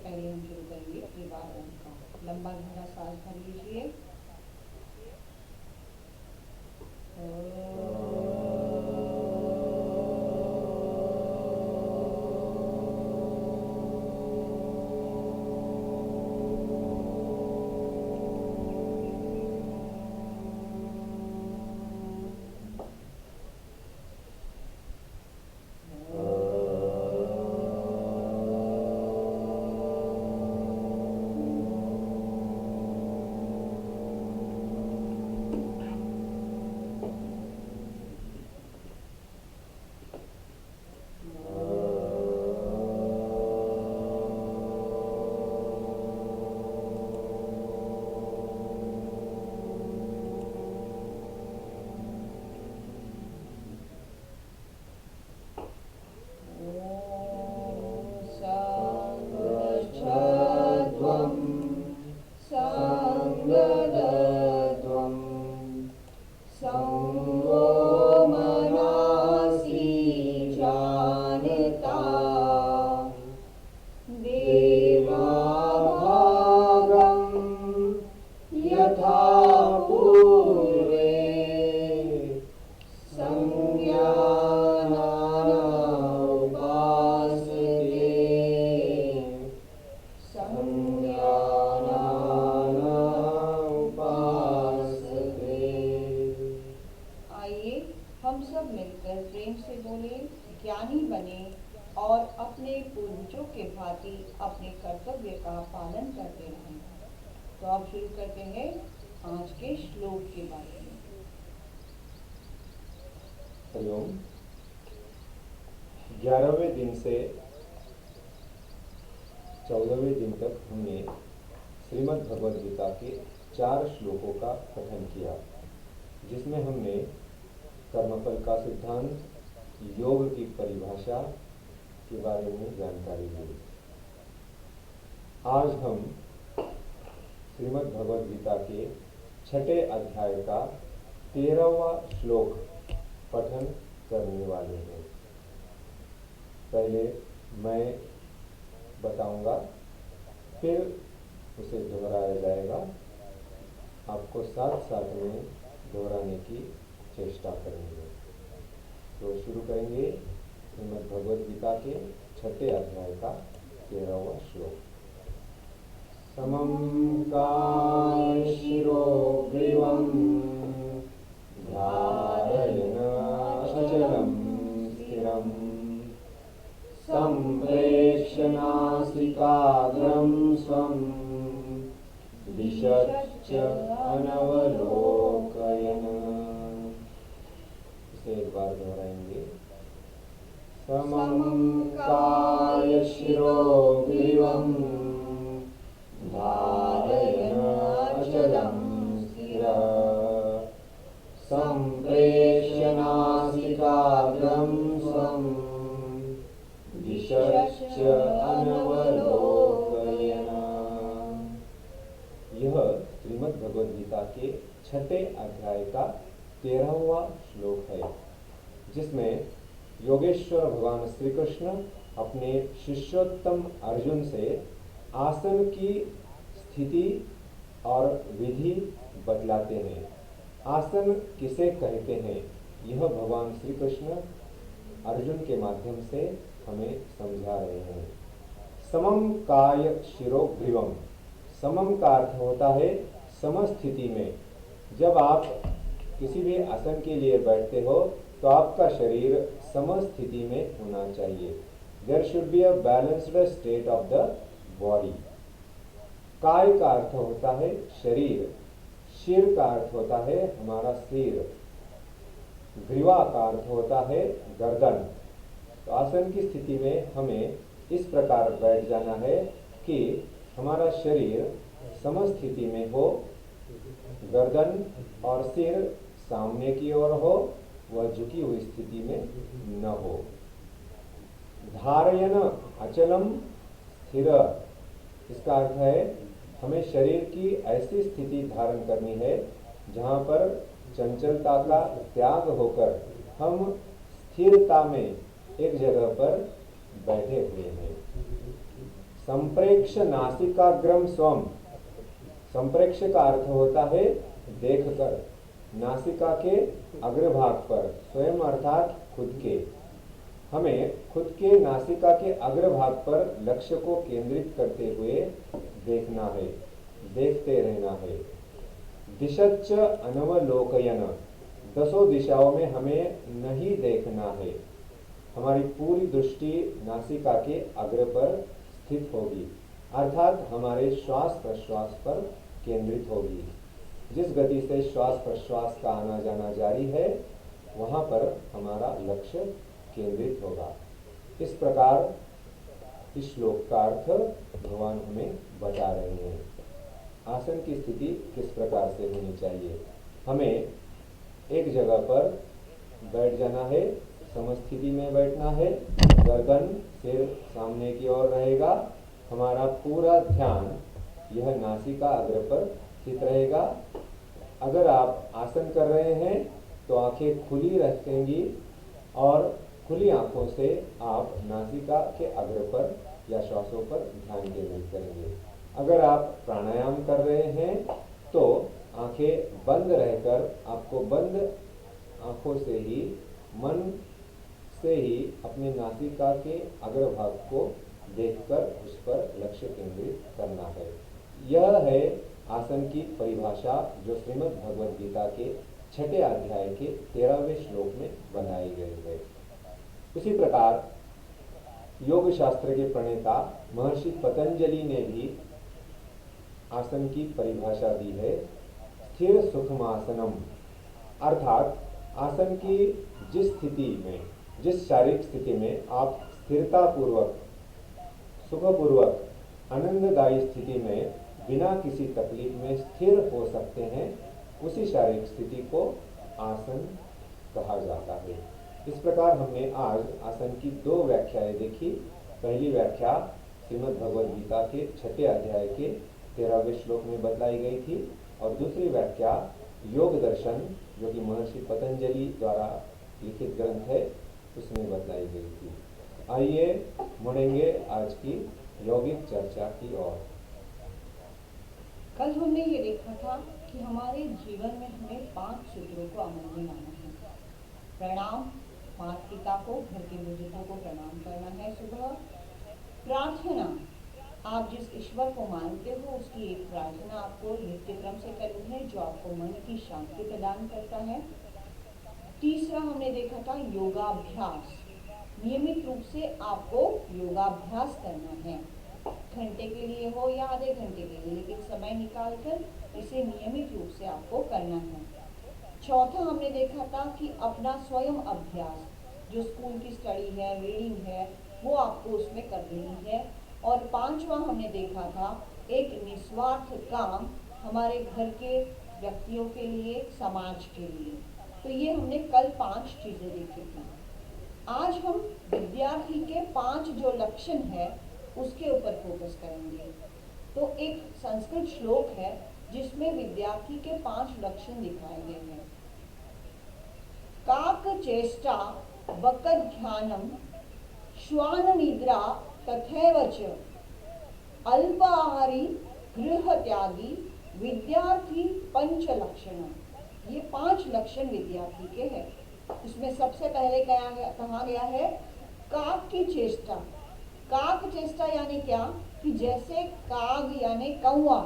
पहले हम शुरू करेंगे त्रिवार ओम का। लंबा गहरा सांस भर लीजिए। हम सब मिलकर प्रेम से बोले, ज्ञानी बने और अपने पूर्वजों के भांति अपने कर्तव्य का पालन करते रहें। तो आप शुरू करते हैं आज के श्लोक के बारे में। हरिओम। 11वें दिन से 14वें दिन तक हमने श्रीमद् भगवद गीता के 4 श्लोकों का पठन किया, जिसमें हमने कर्मफल का सिद्धांत, योग की परिभाषा के बारे में जानकारी ली। आज हम श्रीमद् भगवद गीता के 6ठे अध्याय का 13वां श्लोक पठन करने वाले हैं। पहले मैं बताऊंगा, फिर उसे दोहराया जाएगा। आपको साथ साथ में दोहराने की चेष्टा करेंगे। तो शुरू करेंगे श्रीमद् भगवद गीता के 6ठे अध्याय का 13वां श्लोक। समं काय शिरो ग्रीवं धारयन् अचलं स्थिरं सम्प्रेक्ष्य नासिकाग्रं स्वं दिशश्च अनवलोकयन्। इसे एक बार दोहराएंगे। समं काय शिरो ग्रीवं धारयन् अचलं स्थिरं सम्प्रेक्ष्य नासिकाग्रं स्वं दिशश्च अनवलोकयन्। यह श्रीमद् भगवद गीता के 6ठे अध्याय का 13वां श्लोक है, जिसमें योगेश्वर भगवान श्री कृष्ण अपने शिष्योत्तम अर्जुन से आसन की स्थिति और विधि बतलाते हैं। आसन किसे कहते हैं, यह भगवान श्री कृष्ण अर्जुन के माध्यम से हमें समझा रहे हैं। समम काय शिरो ग्रीवम। समम का अर्थ होता है समस्थिति में। जब आप किसी भी आसन के लिए बैठते हो तो आपका शरीर समस्थिति में होना चाहिए। There should be a balanced state of the body. काय का अर्थ होता है शरीर, शिर का अर्थ होता है हमारा सिर, ग्रीवा का अर्थ होता है गर्दन। तो आसन की स्थिति में हमें इस प्रकार बैठ जाना है कि हमारा शरीर समस्थिति में हो, गर्दन और सिर सामने की ओर हो, वह झुकी हुई स्थिति में न हो। धारयन अचलम स्थिर। इसका अर्थ है हमें शरीर की ऐसी स्थिति धारण करनी है जहाँ पर चंचलता का त्याग होकर हम स्थिरता में एक जगह पर बैठे हुए हैं। संप्रेक्ष नासिकाग्रम स्वम। संप्रेक्ष का अर्थ होता है देखकर, नासिका के अग्रभाग पर, स्वयं अर्थात खुद के। हमें खुद के नासिका के अग्रभाग पर लक्ष्य को केंद्रित करते हुए देखना है, देखते रहना है। दिशच्च अनवलोकयन, दसों दिशाओं में हमें नहीं देखना है। हमारी पूरी दृष्टि नासिका के अग्र पर स्थित होगी, अर्थात हमारे श्वास प्रश्वास पर केंद्रित होगी। जिस गति से श्वास प्रश्वास का आना जाना जारी है, वहां पर हमारा लक्ष्य केंद्रित होगा। इस प्रकार इस श्लोक का अर्थ भगवान हमें बता रहे हैं। आसन की स्थिति किस प्रकार से होनी चाहिए। हमें एक जगह पर बैठ जाना है, समस्थिति में बैठना है। गर्दन सिर सामने की ओर रहेगा। हमारा पूरा ध्यान यह नासिका अग्र पर स्थित रहेगा। अगर आप आसन कर रहे हैं तो आंखें खुली रखेंगी और खुली आंखों से आप नासिका के अग्र पर या श्वासों पर ध्यान केंद्रित करेंगे। अगर आप प्राणायाम कर रहे हैं तो आंखें बंद रहकर आपको बंद आंखों से ही, मन से ही अपने नासिका के अग्रभाग को देखकर उस पर लक्ष्य केंद्रित करना है। यह है आसन की परिभाषा जो श्रीमद् भगवद गीता के 6 अध्याय के 13वें श्लोक में बनाई गई है। उसी प्रकार योग शास्त्र के प्रणेता महर्षि पतंजलि ने भी आसन की परिभाषा दी है, स्थिर सुखमासनम। अर्थात आसन की जिस स्थिति में, जिस शारीरिक स्थिति में आप स्थिरता पूर्वक, सुखपूर्वक, आनंददायी स्थिति में बिना किसी तकलीफ में स्थिर हो सकते हैं, उसी शारीरिक स्थिति को आसन कहा जाता है। इस प्रकार हमने आज आसन की 2 व्याख्याएं देखी। पहली व्याख्या श्रीमद् भगवद गीता के 6 अध्याय के 13वें श्लोक में बतलाई गई थी और दूसरी व्याख्या योग दर्शन जो कि महर्षि पतंजलि द्वारा लिखित ग्रंथ है उसमें बतलाई गई थी। आइए मुड़ेंगे आज की यौगिक चर्चा की ओर। कल हमने ये देखा था कि हमारे जीवन में हमें 5 सूत्रों को अमल में लाना है। प्रणाम, माता पिता को, घर के बुजुर्गों को प्रणाम करना है। सुबह प्रार्थना, आप जिस ईश्वर को मानते हो उसकी एक प्रार्थना आपको नित्य क्रम से करनी है जो आपको मन की शांति प्रदान करता है। तीसरा हमने देखा था योगाभ्यास। नियमित रूप से आपको योगाभ्यास करना है, घंटे के लिए हो या आधे घंटे के लिए, लेकिन समय निकालकर इसे नियमित रूप से आपको करना है। चौथा हमने देखा था कि अपना स्वयं अभ्यास, जो स्कूल की स्टडी है, रीडिंग है, वो आपको उसमें कर लेनी है। और 5वां हमने देखा था एक निस्वार्थ काम हमारे घर के व्यक्तियों के लिए, समाज के लिए। तो ये हमने कल 5 चीजें देखी थी। आज हम विद्यार्थी के 5 जो लक्षण है उसके ऊपर फोकस करेंगे। तो एक संस्कृत श्लोक है जिसमें विद्यार्थी के 5 लक्षण दिखाए गए हैं। काक चेष्टा बकद ध्यानम श्वान निद्रा तथैव च अल्पाहारी गृह त्यागी विद्यार्थी 5 लक्षण। ये 5 लक्षण विद्यार्थी के हैं। इसमें सबसे पहले कहा गया है काक की चेष्टा। काक चेष्टा यानी क्या कि जैसे काग यानी कौवा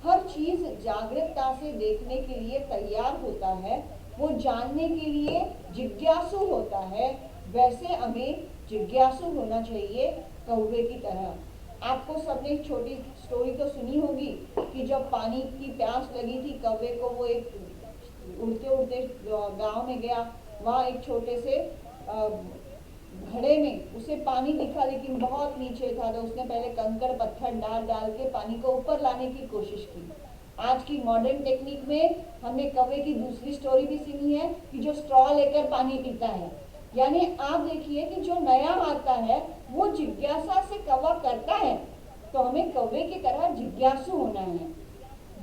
हर चीज जागरूकता से देखने के लिए तैयार होता है, वो जानने के लिए जिज्ञासु होता है, वैसे हमें जिज्ञासु होना चाहिए कौवे की तरह। आपको सबने एक छोटी स्टोरी तो सुनी होगी कि जब पानी की प्यास लगी थी कौवे को, वो एक उड़ते उड़ते गांव में गया। वहाँ एक छोटे से घड़े में उसे पानी दिखा लेकिन बहुत नीचे था, तो उसने पहले कंकड़ पत्थर डाल डाल के पानी को ऊपर लाने की कोशिश की। आज की मॉडर्न टेक्निक में हमने कौवे की दूसरी स्टोरी भी सुनी है कि जो स्ट्रॉ लेकर पानी पीता है। यानी आप देखिए कि जो नया आता है वो जिज्ञासा से कौवा करता है, तो हमें कौवे की तरह जिज्ञासु होना है।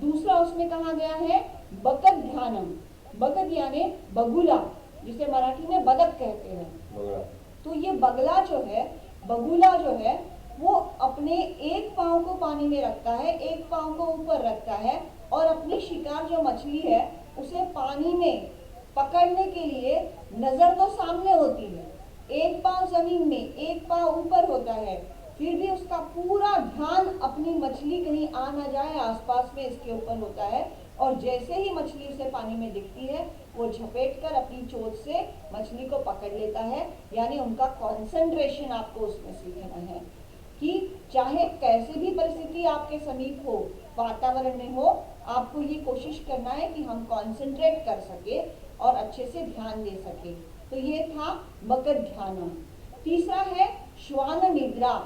दूसरा उसमें कहा गया है बकद ध्यानम। बकद यानी बगुला, जिसे मराठी में बदक कहते हैं। तो ये बगला जो है, बगुला जो है, वो अपने एक पाँव को पानी में रखता है, एक पाँव को ऊपर रखता है और अपनी शिकार जो मछली है उसे पानी में पकड़ने के लिए नजर तो सामने होती है, एक पाँव जमीन में एक पाँव ऊपर होता है, फिर भी उसका पूरा ध्यान अपनी मछली कहीं आ ना जाए आसपास में इसके ऊपर होता है। और जैसे ही मछली उसे पानी में दिखती है वो झपेट कर अपनी चोंच से मछली को पकड़ लेता है। यानी उनका कंसंट्रेशन आपको उसमें सीखना है कि चाहे कैसे भी परिस्थिति आपके समीप हो, वातावरण में हो, आपको ये कोशिश करना है कि हम कंसंट्रेट कर सके और अच्छे से ध्यान दे सके। तो ये था मकर ध्यानम। तीसरा है श्वान निद्रा।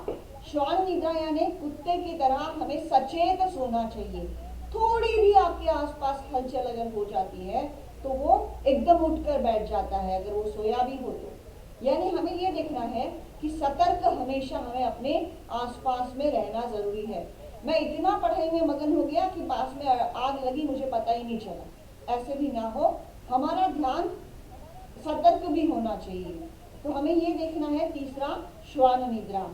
श्वान निद्रा यानी कुत्ते की तरह हमें सचेत सोना चाहिए। थोड़ी भी आपके आसपास हलचल अगर हो जाती है तो वो एकदम उठकर बैठ जाता है, अगर वो सोया भी हो तो। यानी हमें ये देखना है कि सतर्क हमेशा हमें अपने आसपास में रहना जरूरी है। मैं इतना पढ़ाई में मगन हो गया कि पास में आग लगी मुझे पता ही नहीं चला, ऐसे भी ना हो। हमारा ध्यान सतर्क भी होना चाहिए। तो हमें ये देखना है। तीसरा श्वान निद्रा।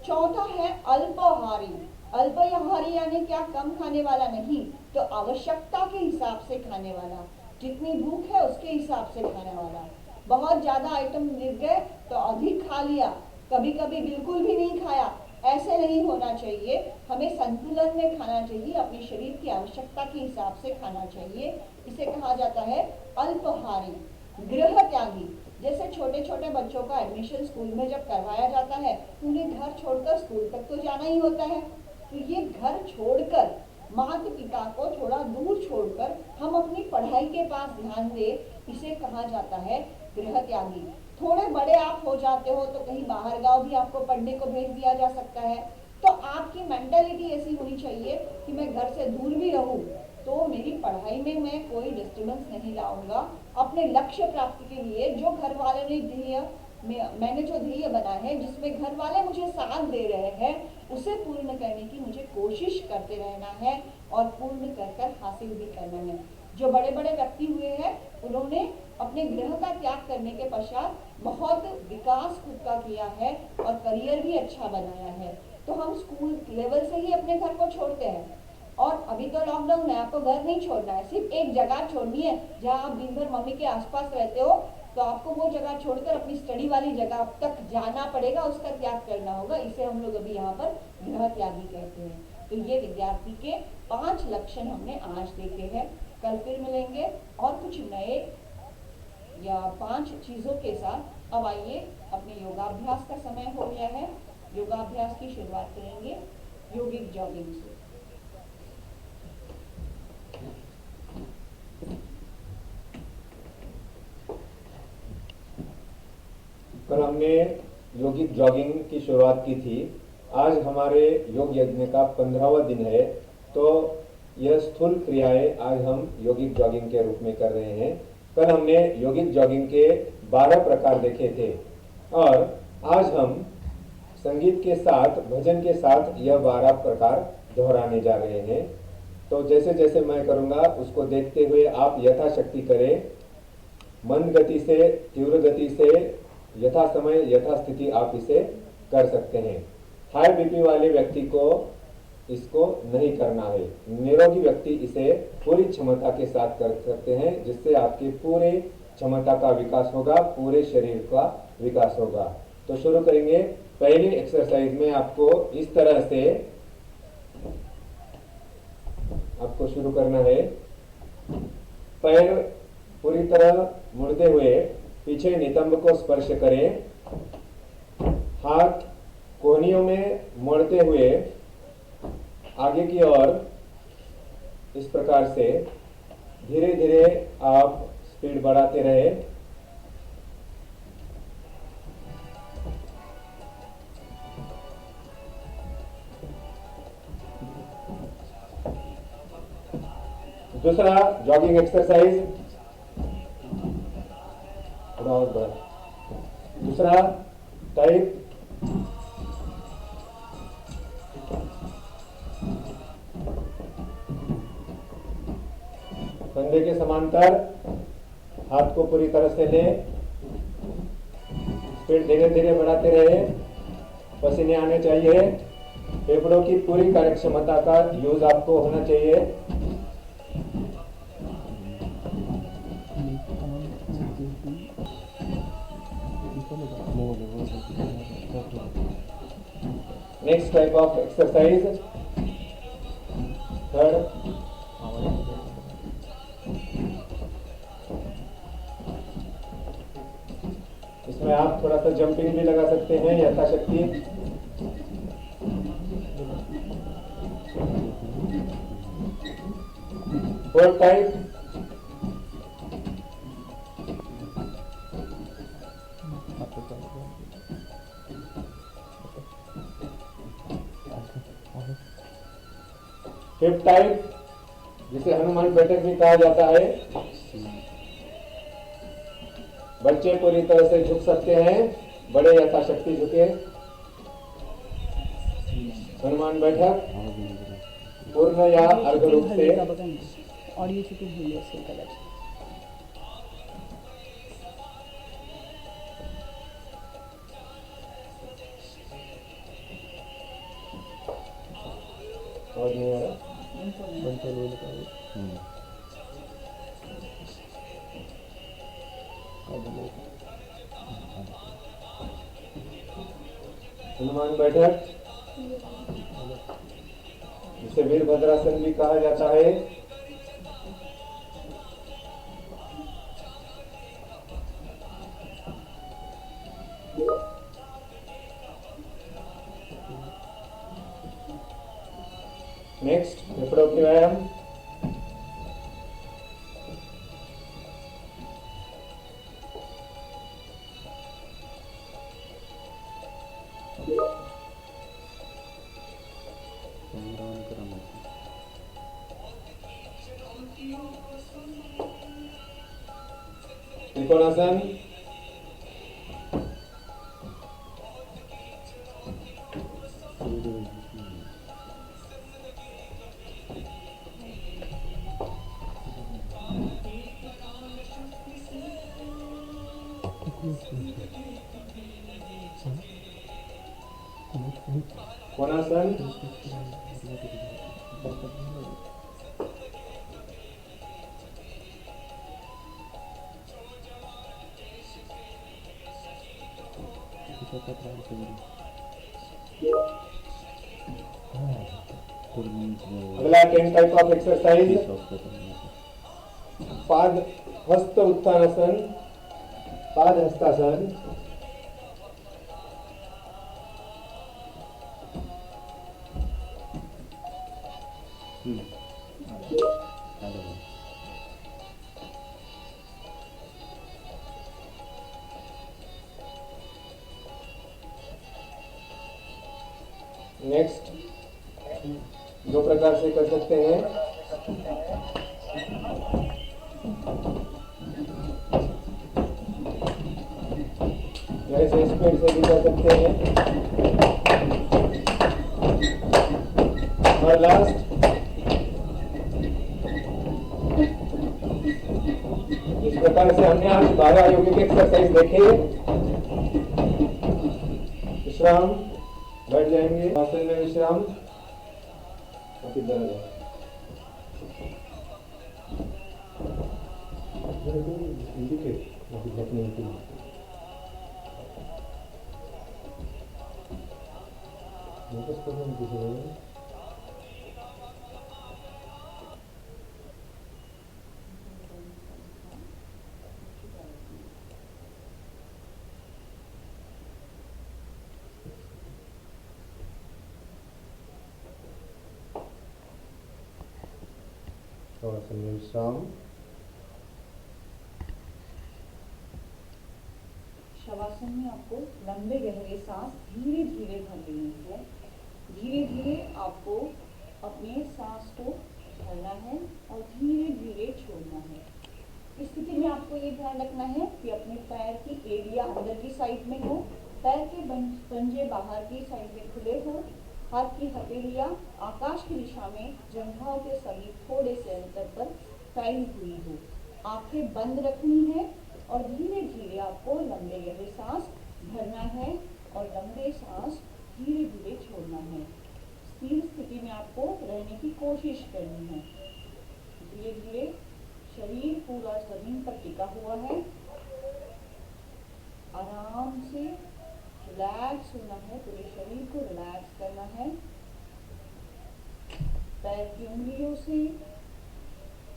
चौथा है अल्पाहारी। अल्पाहारी यानी क्या, कम खाने वाला नहीं, तो आवश्यकता के हिसाब से खाने वाला, जितनी भूख है उसके हिसाब से खाने वाला। बहुत ज्यादा आइटम मिल गए तो अधिक खा लिया, कभी कभी बिल्कुल भी नहीं खाया, ऐसे नहीं होना चाहिए। हमें संतुलन में खाना चाहिए, अपने शरीर की आवश्यकता के हिसाब से खाना चाहिए। इसे कहा जाता है अल्पाहारी। गृह त्यागी। जैसे छोटे छोटे बच्चों का एडमिशन स्कूल में जब करवाया जाता है तो उन्हें घर छोड़कर स्कूल तक तो जाना ही होता है। तो ये घर छोड़कर, माता पिता को थोड़ा दूर छोड़कर हम अपनी पढ़ाई के पास ध्यान दे, इसे कहा जाता है गृह त्यागी। थोड़े बड़े आप हो जाते हो तो कहीं बाहर गांव भी आपको पढ़ने को भेज दिया जा सकता है। तो आपकी मेंटालिटी ऐसी होनी चाहिए कि मैं घर से दूर भी रहूं तो मेरी पढ़ाई में मैं कोई डिस्टर्बेंस नहीं लाऊंगा। अपने लक्ष्य प्राप्ति के लिए जो घर वाले ने ध्येय, मैंने जो ध्येय बना है, जिसमें घर वाले मुझे साथ दे रहे हैं, उसे पूर्ण करने की मुझे कोशिश करते रहना है और पूर्ण कर कर हासिल भी करना है। जो बड़े बड़े व्यक्ति हुए हैं उन्होंने अपने गृह का त्याग करने के पश्चात बहुत विकास खुद का किया है और करियर भी अच्छा बनाया है। तो हम स्कूल लेवल से ही अपने घर को छोड़ते हैं। और अभी तो लॉकडाउन है, आपको घर नहीं छोड़ना है, सिर्फ एक जगह छोड़नी है जहां आप दिन भर मम्मी के आसपास रहते हो। तो आपको वो जगह छोड़कर अपनी स्टडी वाली जगह तक जाना पड़ेगा, उसका त्याग करना होगा। इसे हम लोग अभी यहाँ पर गृह त्यागी कहते हैं। तो ये विद्यार्थी के 5 लक्षण हमने आज देखे हैं। कल फिर मिलेंगे और कुछ नए या 5 चीजों के साथ। अब आइए, अपने योगाभ्यास का समय हो गया है। योगाभ्यास की शुरुआत करेंगे योगिक जॉगिंग से। कल हमने योगिक जॉगिंग की शुरुआत की थी। आज हमारे योग यज्ञ का 15वां दिन है। तो यह स्थूल क्रियाएं आज हम योगिक जॉगिंग के रूप में कर रहे हैं। कल हमने योगिक जॉगिंग के 12 प्रकार देखे थे और आज हम संगीत के साथ, भजन के साथ यह 12 प्रकार दोहराने जा रहे हैं। तो जैसे जैसे मैं करूँगा उसको देखते हुए आप यथाशक्ति करें। मंद गति से, तीव्र गति से, यथा समय यथा स्थिति आप इसे कर सकते हैं। हाई बीपी वाले व्यक्ति को इसको नहीं करना है। निरोगी व्यक्ति इसे पूरी क्षमता के साथ कर सकते हैं, जिससे आपके पूरे क्षमता का विकास होगा, पूरे शरीर का विकास होगा। तो शुरू करेंगे। पहली एक्सरसाइज में आपको इस तरह से आपको शुरू करना है। पैर पूरी तरह मुड़ते हुए पीछे नितंब को स्पर्श करें। हाथ कोहनियों में मोड़ते हुए आगे की ओर इस प्रकार से धीरे धीरे आप स्पीड बढ़ाते रहे। दूसरा जॉगिंग एक्सरसाइज, दूसरा टाइप, कंधे के समांतर, हाथ को पूरी तरह से ले, स्पीड धीरे धीरे बढ़ाते रहे। पसीने आने चाहिए। फेफड़ों की पूरी कार्यक्षमता का यूज आपको होना चाहिए। Next type of exercise, third, इसमें आप थोड़ा सा जंपिंग भी लगा सकते हैं यथाशक्ति। फोर्थ टाइप, फिफ्थ टाइप, जिसे हनुमान बैठक भी कहा जाता है। बच्चे पूरी तरह से झुक सकते हैं, बड़े यथाशक्ति झुके। हनुमान बैठक पूर्ण या अर्ध रूप से ऑडिओ चुकी भूल असेल कदाचित. और नहीं आ रहा। हनुमान बैठक, जिसे वीरभद्रासन भी कहा जाता है। नेक्स्ट, फेफड़ों के व्यायाम। त्रिकोणासन, कोणासन, अगला 10 टाइप ऑफ एक्सरसाइज, पाद हस्त उत्थानासन, पाद हस्तासन। नेक्स्ट, दो प्रकार से कर सकते हैं। जैसे स्पीड से भी कर सकते हैं। और लास्ट, इस प्रकार से हमने आज 12 योगिक एक्सरसाइज देखे। विश्राम, बैठ जाएंगे आसन में। विश्राम, आप इधर आ जाओ। इंडिकेट अभी बैठने के लिए। फोकस करने की जरूरत है। आसन में विश्राम। शवासन में आपको लंबे गहरे सांस धीरे धीरे भर लेनी है। धीरे धीरे आपको अपने सांस को भरना है और धीरे धीरे छोड़ना है। इस स्थिति में आपको ये ध्यान रखना है कि अपने पैर की एड़ियाँ अंदर की साइड में हो, पैर के पंजे बाहर की साइड में खुले हो, हाथ की हथेलियाँ आकाश की दिशा में जंघाओं के समीप थोड़े से अंतर पर फैली हुई हो। आंखें बंद रखनी है और धीरे धीरे आपको लंबे गहरे सांस भरना है और लंबे सांस धीरे धीरे छोड़ना है। स्थिर स्थिति में आपको रहने की कोशिश करनी है। धीरे धीरे शरीर पूरा जमीन पर टिका हुआ है। आराम से रिलैक्स होना है, पूरे शरीर को रिलैक्स करना है। पैर की उंगलियों से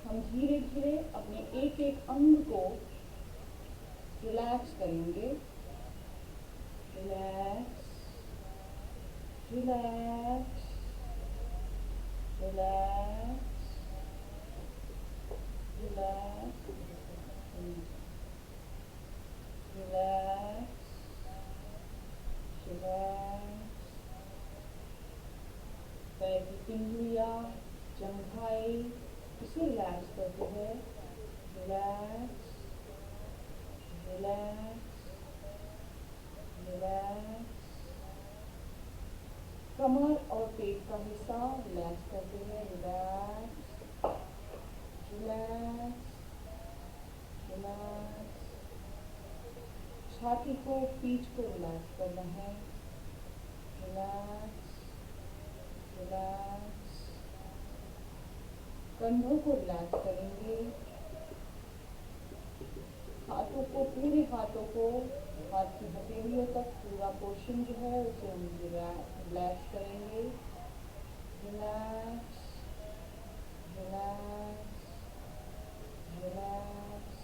हम धीरे धीरे अपने एक एक अंग को रिलैक्स करेंगे। Relax, relax, relax, relax, relax, relax. पैर की पिंगलियाँ, जंघाई, इसे रिलैक्स करते हैं। Relax, relax, relax. कमर और पेट का हिस्सा रिलैक्स करते हैं। Relax, relax, relax. छाती को, पीठ को रिलैक्स करना है। Relax, relax. कंधों को रिलैक्स करेंगे। हाथों को, पूरे हाथों को, हाथ की हथेलियों तक पूरा पोर्शन जो है उसे हम रिलैक्स करेंगे। Relax, relax, relax.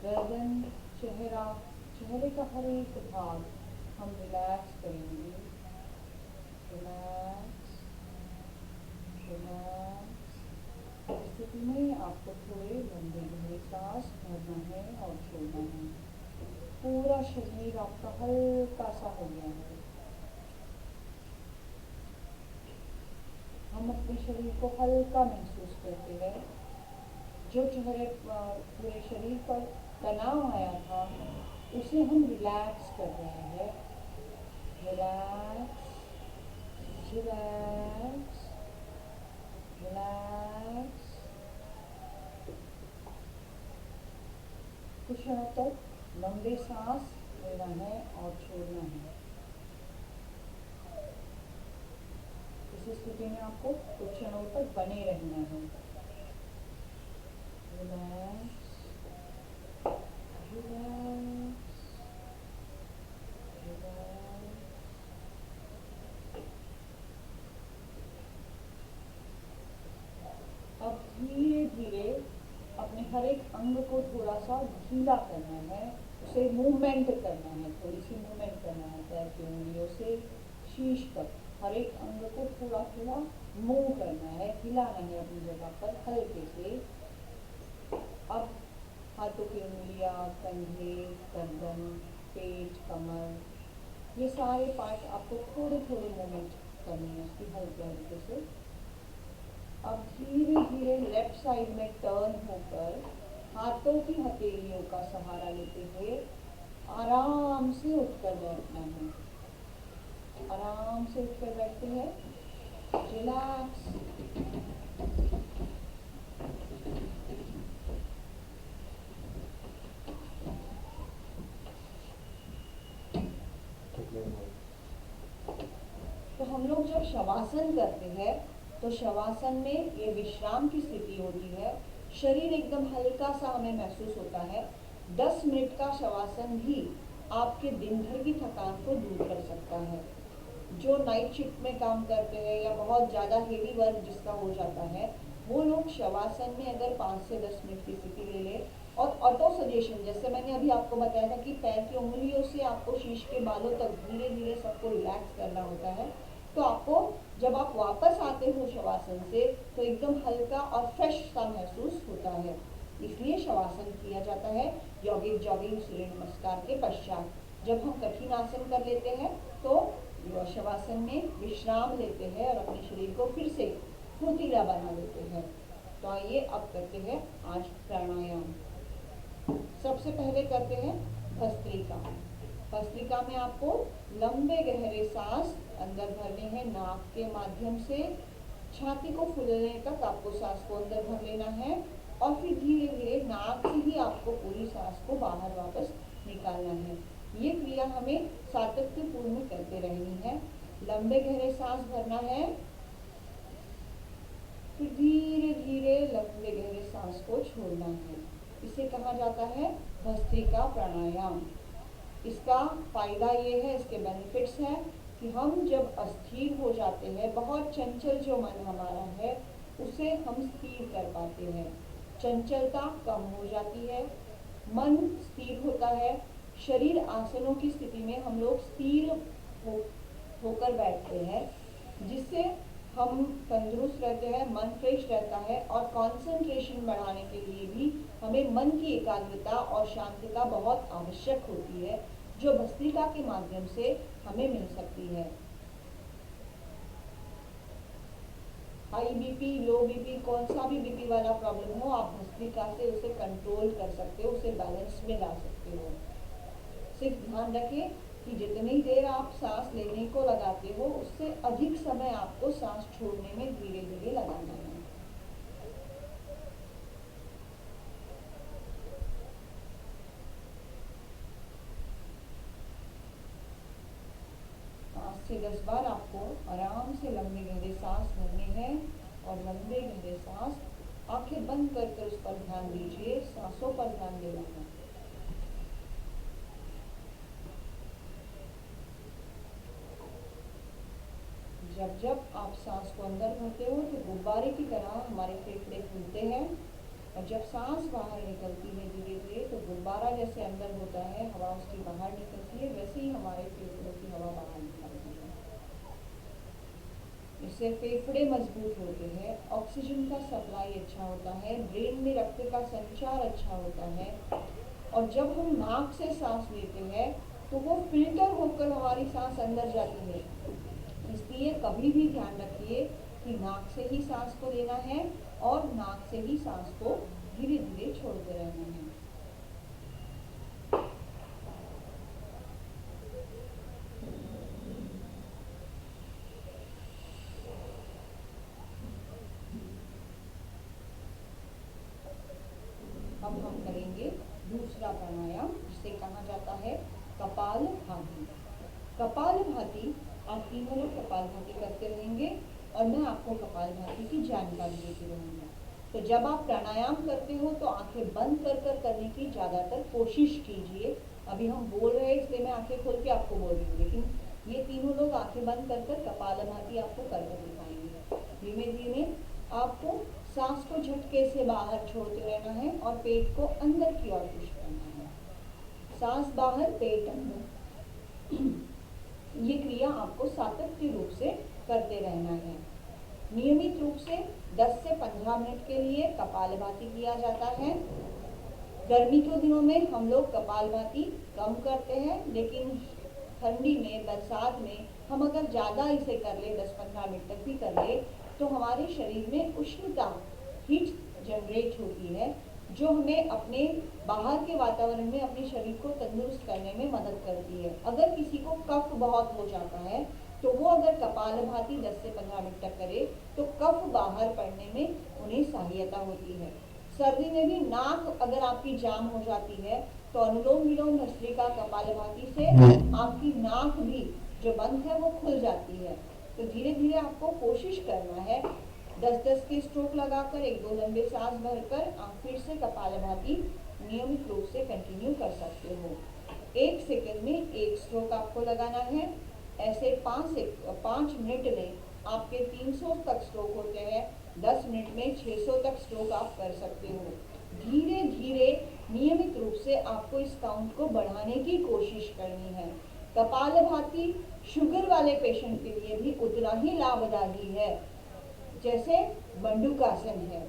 गर्दन, चेहरा, चेहरे का हर एक भाग हम रिलैक्स करेंगे। Relax, relax. इस स्थिति में आपको थोड़े लंबे गहरे सांस भरना है और छोड़ना है। पूरा शरीर आपका हल्का सा हो गया है। हम अपने शरीर को हल्का महसूस करते हैं। जो चेहरे पूरे शरीर पर तनाव आया था उसे हम रिलैक्स कर रहे हैं। Relax, relax, relax. कुछ क्षणों तक लंबे सांस लेना है और छोड़ना है। इस स्थिति में आपको कुछ क्षणों तक बने रहना है। Relax, relax, relax. अब धीरे धीरे अपने हर एक अंग को थोड़ा सा ढीला करना है, उसे मूवमेंट करना है, थोड़ी सी मूवमेंट करना है। पैर की उंगलियों से शीश तक हर एक अंग को थोड़ा थोड़ा मूव करना है, हिलाना है अपनी जगह पर हल्के से। अब हाथों की उंगलियां, कंधे, गर्दन, पेट, कमर, ये सारे पार्ट आपको थोड़े थोड़े मूवमेंट करनी है उसकी हल्के हल्के से। अब धीरे धीरे लेफ्ट साइड में टर्न होकर हाथों की हथेलियों का सहारा लेते हुए आराम से उठकर बैठना है। आराम से उठकर बैठते हैं। रिलैक्स, तो हम लोग जब शवासन करते हैं तो शवासन में ये विश्राम की स्थिति होती है। शरीर एकदम हल्का सा हमें महसूस होता है। 10 मिनट का शवासन भी आपके दिन भर की थकान को दूर कर सकता है। जो नाइट शिफ्ट में काम करते हैं या बहुत ज़्यादा हेवी वर्क जिसका हो जाता है, वो लोग शवासन में अगर 5 से 10 मिनट की स्थिति ले लें और ऑटो सजेशन, जैसे मैंने अभी आपको बताया था कि पैर की उंगलियों से आपको शीश के बालों तक धीरे धीरे सबको रिलैक्स करना होता है, तो आपको जब आप वापस आते हो शवासन से तो एकदम हल्का और फ्रेश सा महसूस होता है। इसलिए शवासन किया जाता है यौगिक जॉगिंग सूर्य नमस्कार के पश्चात। जब हम कठिन आसन कर लेते हैं तो शवासन में विश्राम लेते हैं और अपने शरीर को फिर से फुर्तीला बना लेते हैं। तो आइए अब करते हैं आज प्राणायाम। सबसे पहले करते हैं भस्त्रिका। भस्त्रिका में आपको लंबे गहरे सांस अंदर भरने हैं नाक के माध्यम से। छाती को फूलने तक आपको सांस को अंदर भर लेना है और फिर धीरे धीरे नाक से ही आपको पूरी सांस को बाहर वापस निकालना है। ये क्रिया हमें सातत्यपूर्ण करते रहनी है। लंबे गहरे सांस भरना है, फिर धीरे धीरे लंबे गहरे सांस को छोड़ना है। इसे कहा जाता है भस्त्रिका प्राणायाम। इसका फायदा ये है, इसके बेनिफिट्स हैं कि हम जब अस्थिर हो जाते हैं, बहुत चंचल जो मन हमारा है उसे हम स्थिर कर पाते हैं, चंचलता कम हो जाती है, मन स्थिर होता है। शरीर आसनों की स्थिति में हम लोग स्थिर होकर बैठते हैं, जिससे हम तंदुरुस्त रहते हैं, मन फ्रेश रहता है। और कंसंट्रेशन बढ़ाने के लिए भी हमें मन की एकाग्रता और शांतता बहुत आवश्यक होती है, जो भस्त्रिका के माध्यम से हमें मिल सकती है। हाई बीपी, लो बीपी, कौन सा भी बीपी वाला प्रॉब्लम हो, आप भस्त्रिका से उसे कंट्रोल कर सकते हो, उसे बैलेंस में ला सकते हो। सिर्फ ध्यान रखें कि जितनी देर आप सांस लेने को लगाते हो, उससे अधिक समय आपको सांस छोड़ने में धीरे धीरे लगाना है। 5 से 10 बार आपको आराम से लंबे गहरे सांस भरने हैं और लंबे गहरे सांस आंखें बंद कर उस पर ध्यान दीजिए, सांसों पर ध्यान देना है। जब जब आप सांस को अंदर भरते हो तो गुब्बारे की तरह हमारे फेफड़े फूलते हैं, और जब सांस बाहर निकलती है धीरे धीरे तो गुब्बारा जैसे अंदर होता है, हवा उसकी बाहर निकलती है, वैसे ही हमारे फेफड़ों की हवा बाहर निकलती है। इससे फेफड़े मजबूत होते हैं, ऑक्सीजन का सप्लाई अच्छा होता है, ब्रेन में रक्त का संचार अच्छा होता है। और जब हम नाक से सांस लेते हैं तो वो फिल्टर होकर हमारी सांस अंदर जाती है। इसलिए कभी भी ध्यान रखिए कि नाक से ही सांस को लेना है और नाक से ही सांस को धीरे धीरे छोड़ते रहना है। अब हम करेंगे दूसरा प्राणायाम, जिसे कहा जाता है कपालभाति। कपालभाति आप तीनों लोग कपालभाति करते रहेंगे और मैं आपको कपालभाति की जानकारी देती रहूँगा। तो जब आप प्राणायाम करते हो तो आंखें बंद कर करने की ज़्यादातर कोशिश कीजिए। अभी हम बोल रहे हैं इसलिए मैं आंखें खोल के आपको बोल रही हूँ, लेकिन ये तीनों लोग आंखें बंद कर कपालभाति आपको करके दिखाएंगे। धीमे धीमे आपको सांस को झटके से बाहर छोड़ते रहना है और पेट को अंदर की ओर पुश करना है। सांस बाहर, पेट अंदर। ये क्रिया आपको सातत्य रूप से करते रहना है। नियमित रूप से 10 से 15 मिनट के लिए कपालभाति किया जाता है। गर्मी के दिनों में हम लोग कपालभाति कम करते हैं, लेकिन ठंडी में, बरसात में हम अगर ज़्यादा इसे कर ले, 10-15 मिनट तक भी कर ले, तो हमारे शरीर में उष्णता, हीट जनरेट होती है, जो हमें अपने बाहर के वातावरण में अपने शरीर को तंदुरुस्त करने में मदद करती है। अगर किसी को कफ बहुत हो जाता है तो वो अगर कपालभाति 10 से 15 मिनट तक करे तो कफ बाहर पड़ने में उन्हें सहायता होती है। सर्दी में भी नाक अगर आपकी जाम हो जाती है तो अनुलोम विलोम भस्त्रिका कपालभाति से आपकी नाक भी जो बंद है वो खुल जाती है। तो धीरे धीरे आपको कोशिश करना है 10-10 के स्ट्रोक लगाकर 1-2 लंबे सांस भरकर आप फिर से कपालभाति नियमित रूप से कंटिन्यू कर सकते हो। 1 सेकंड में 1 स्ट्रोक आपको लगाना है। ऐसे 5 मिनट में आपके 300 तक स्ट्रोक होते हैं, 10 मिनट में 600 तक स्ट्रोक आप कर सकते हो। धीरे धीरे नियमित रूप से आपको इस काउंट को बढ़ाने की कोशिश करनी है। कपालभाति शुगर वाले पेशेंट के लिए भी उतना ही लाभदायी है जैसे बंडूकासन है।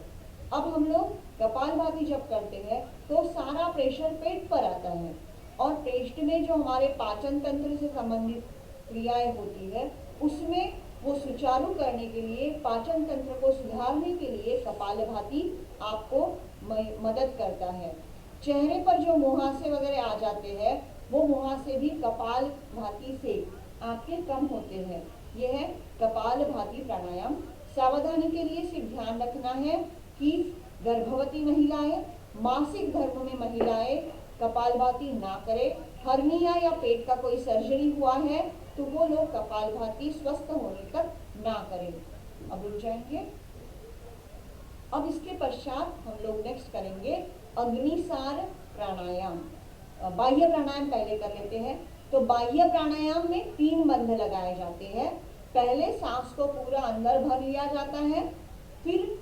अब हम लोग कपालभाति जब करते हैं तो सारा प्रेशर पेट पर आता है, और पेट में जो हमारे पाचन तंत्र से संबंधित क्रियाएं होती है उसमें वो सुचारू करने के लिए, पाचन तंत्र को सुधारने के लिए कपालभाति आपको मदद करता है। चेहरे पर जो मुहासे वगैरह आ जाते हैं वो मुहासे भी कपालभाति से आपके कम होते हैं। यह है कपालभाति प्राणायाम। सावधानी के लिए सिर्फ ध्यान रखना है कि गर्भवती महिलाएं, मासिक धर्म में महिलाएं कपालभाति ना करें। हर्निया या पेट का कोई सर्जरी हुआ है तो वो लोग कपालभाति स्वस्थ होने तक ना करें। अब रुक जाएंगे। अब इसके पश्चात हम लोग नेक्स्ट करेंगे अग्निसार प्राणायाम। बाह्य प्राणायाम पहले कर लेते हैं। तो बाह्य प्राणायाम में 3 बंध लगाए जाते हैं। पहले सांस को पूरा अंदर भर लिया जाता है, फिर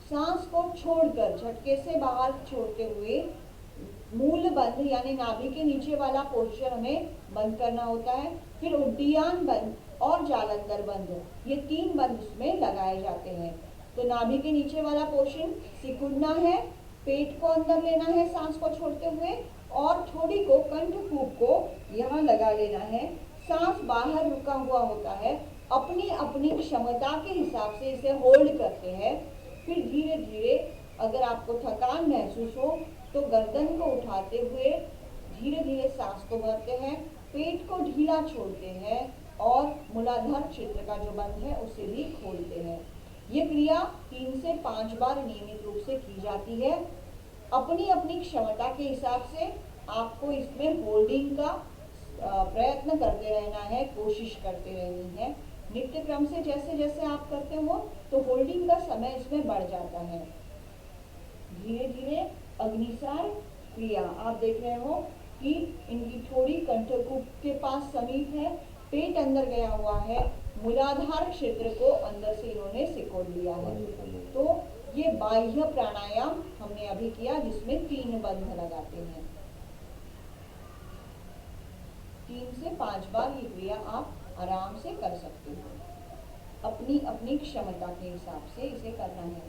सांस को छोड़कर झटके से बाहर छोड़ते हुए मूल बंध यानी नाभि के नीचे वाला पोर्शन हमें बंद करना होता है। फिर उड्डीयान बंध और जालंधर बंध, ये 3 बंध उसमें लगाए जाते हैं। तो नाभि के नीचे वाला पोर्शन सिकुड़ना है, पेट को अंदर लेना है सांस को छोड़ते हुए, और थोड़ी को कंठ कूप को यहाँ लगा लेना है। सांस बाहर रुका हुआ होता है, अपनी अपनी क्षमता के हिसाब से इसे होल्ड करते हैं। फिर धीरे धीरे अगर आपको थकान महसूस हो तो गर्दन को उठाते हुए धीरे धीरे सांस को भरते हैं, पेट को ढीला छोड़ते हैं और मूलाधार क्षेत्र का जो बंध है उसे भी खोलते हैं। ये क्रिया 3 से 5 बार नियमित रूप से की जाती है। अपनी अपनी क्षमता के हिसाब से आपको इसमें होल्डिंग का प्रयत्न करते रहना है, कोशिश करते रहनी है। नित्य क्रम से जैसे जैसे आप करते हो तो होल्डिंग का समय इसमें बढ़ जाता है। धीरे धीरे अग्निसार क्रिया आप देख रहे हो कि इनकी थोड़ी कंठकूप के पास समीप है, पेट अंदर गया हुआ है, मूलाधार क्षेत्र को अंदर से इन्होंने सिकोड़ लिया है। तो ये बाह्य प्राणायाम हमने अभी किया जिसमें 3 बंध लगाते हैं। 3 से 5 बार ये क्रिया आप आराम से कर सकते हो। अपनी अपनी क्षमता के हिसाब से इसे करना है।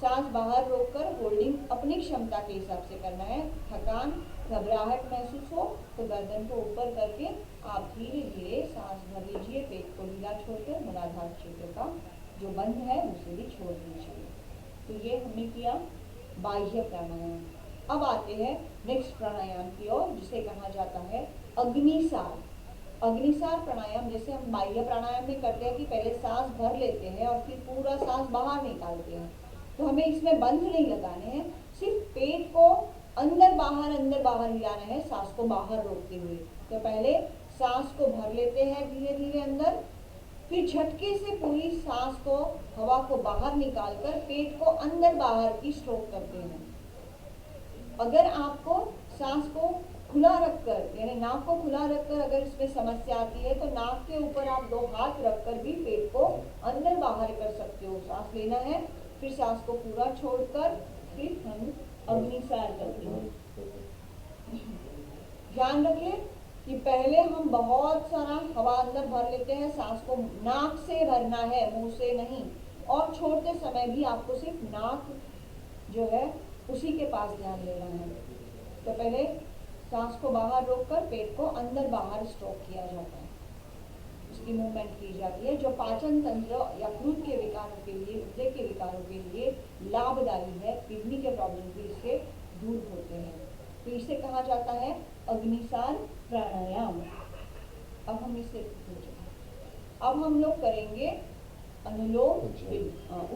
सांस बाहर रोककर होल्डिंग अपनी क्षमता के हिसाब से करना है। थकान घबराहट महसूस हो तो गर्दन को ऊपर करके आप धीरे धीरे सांस भर लीजिए, पेट को ढीला छोड़कर मूलाधार क्षेत्र का जो बंध है उसे भी छोड़ दीजिए। तो ये हमने किया बाह्य प्राणायाम। अब आते हैं नेक्स्ट प्राणायाम की ओर जिसे कहा जाता है अग्निसार। अग्निसार प्राणायाम जैसे हम बाह्य प्राणायाम में करते हैं कि पहले सांस भर लेते हैं और फिर पूरा सांस बाहर निकालते हैं, तो हमें इसमें बंध नहीं लगाने हैं, सिर्फ पेट को अंदर बाहर हिलाना है सांस को बाहर रोकते हुए। तो पहले सांस को भर लेते हैं धीरे धीरे अंदर, फिर झटके से पूरी सांस को हवा को बाहर निकालकर पेट को अंदर बाहर की स्ट्रोक करते हैं। अगर आपको सांस को खुला रखकर यानी नाक को खुला रखकर अगर इसमें समस्या आती है तो नाक के ऊपर आप 2 हाथ रखकर भी पेट को अंदर बाहर कर सकते हो। सांस लेना है, फिर सांस को पूरा छोड़कर फिर हम अग्निसार करते हैं। ध्यान रखें कि पहले हम बहुत सारा हवा अंदर भर लेते हैं, सांस को नाक से भरना है, मुंह से नहीं, और छोड़ते समय भी आपको सिर्फ नाक जो है उसी के पास ध्यान देना है। तो पहले सांस को बाहर रोककर पेट को अंदर बाहर स्ट्रोक किया जाता है, उसकी मूवमेंट की जाती है जो पाचन तंत्र या क्रूद के विकारों के लिए, हृदय के विकारों के लिए लाभदायी है। किडनी के प्रॉब्लम भी इससे दूर होते हैं। तो इसे कहा जाता है अग्निसार प्राणायाम। अब हम इसे अब हम लोग करेंगे अनुलोम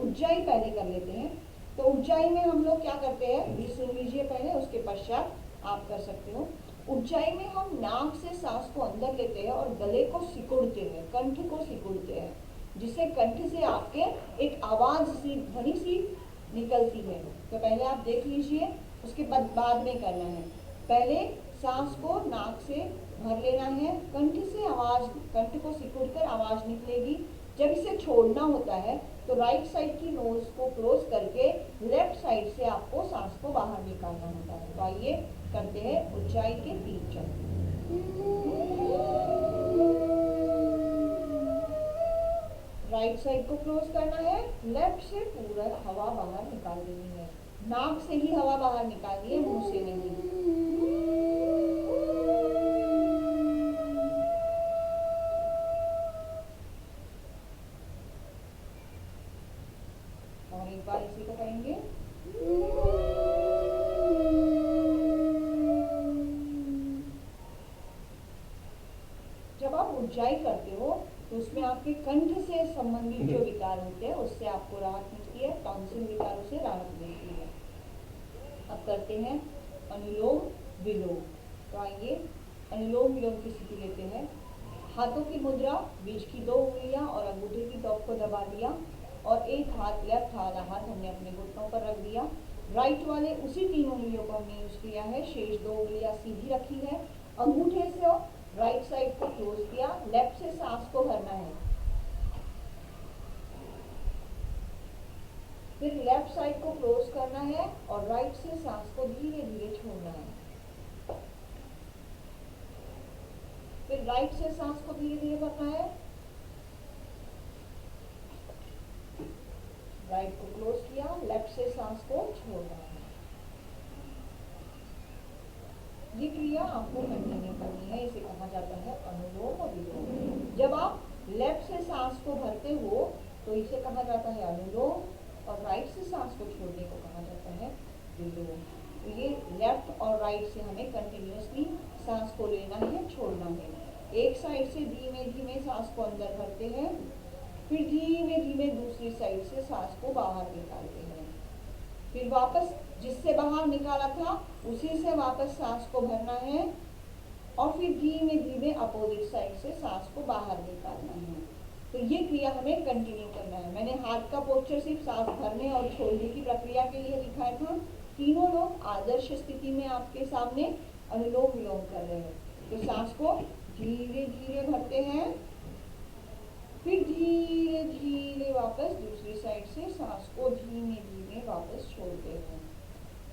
उज्जाई पहले कर लेते हैं। तो उज्जाई में हम लोग क्या करते हैं ये सुन लीजिए पहले, उसके पश्चात आप कर सकते हो। उज्जाई में हम नाक से सांस को अंदर लेते हैं और गले को सिकुड़ते हैं, कंठ को सिकुड़ते हैं, जिससे कंठ से आपके एक आवाज सी ध्वनि सी निकलती है। तो पहले आप देख लीजिए, उसके बाद में करना है। पहले सांस को नाक से भर लेना है, कंठ से आवाज, कंठ को सिकुड़कर आवाज निकलेगी। जब इसे छोड़ना होता है तो राइट साइड की नोज को क्लोज करके लेफ्ट साइड से आपको सांस को बाहर निकालना होता है। तो आइए करते हैं उज्जाई के 3 चरण। राइट साइड को क्लोज करना है, लेफ्ट से पूरा हवा बाहर निकाल देनी है। नाक से ही हवा बाहर निकालनी है, मुंह से नहीं। और एक बार इसी को करेंगे। जब आप उज्जाई करते हो तो उसमें आपके कंठ से संबंधित जो विकार होते हैं उससे आपको राहत मिलती है, टॉन्सिल विकारों से राहत मिलती है। अब करते हैं अनुलोम विलोम। तो आइए अनुलोम विलोम की स्थिति लेते हैं। हाथों की मुद्रा, बीच की 2 उंगलियां और अंगूठे की टॉप को दबा दिया और एक हाथ लेफ्ट वाला हाथ हमने अपने घुटनों पर रख दिया। राइट वाले उसी 3 उंगलियों को हमने यूज किया है, शेष 2 उंगलियां सीधी रखी है। अंगूठे से राइट साइड को क्लोज किया, लेफ्ट से सांस को भरना है। फिर लेफ्ट साइड को क्लोज करना है और राइट से सांस को धीरे धीरे छोड़ना है। फिर राइट से सांस को धीरे धीरे भरना है, राइट को क्लोज किया, लेफ्ट से सांस को छोड़ना है। ये क्रिया आपको कंटिन्यू करनी है, इसे कहा जाता है अनुलोम और विलोम। जब आप लेफ्ट से सांस को भरते हो तो इसे कहा जाता है अनुलोम और राइट से सांस को छोड़ने को कहा जाता है विलोम। तो ये लेफ्ट और राइट से हमें कंटिन्यूअसली सांस को लेना है, छोड़ना है। एक साइड से धीमे धीमे सांस को अंदर भरते हैं, फिर धीमे धीमे दूसरी साइड से सांस को बाहर निकालते हैं। फिर वापस जिससे बाहर निकाला था उसी से वापस सांस को भरना है और फिर धीमे धीमे अपोजिट साइड से सांस को बाहर निकालना है। तो ये क्रिया हमें कंटिन्यू करना है। मैंने हाथ का पोस्चर सिर्फ सांस भरने और छोड़ने की प्रक्रिया के लिए दिखाया था। तीनों लोग आदर्श स्थिति में आपके सामने अनुलोम विलोम कर रहे हैं। तो सांस को धीरे धीरे भरते हैं, फिर धीरे धीरे वापस दूसरी साइड से सांस को धीमे धीमे वापस छोड़ते हैं।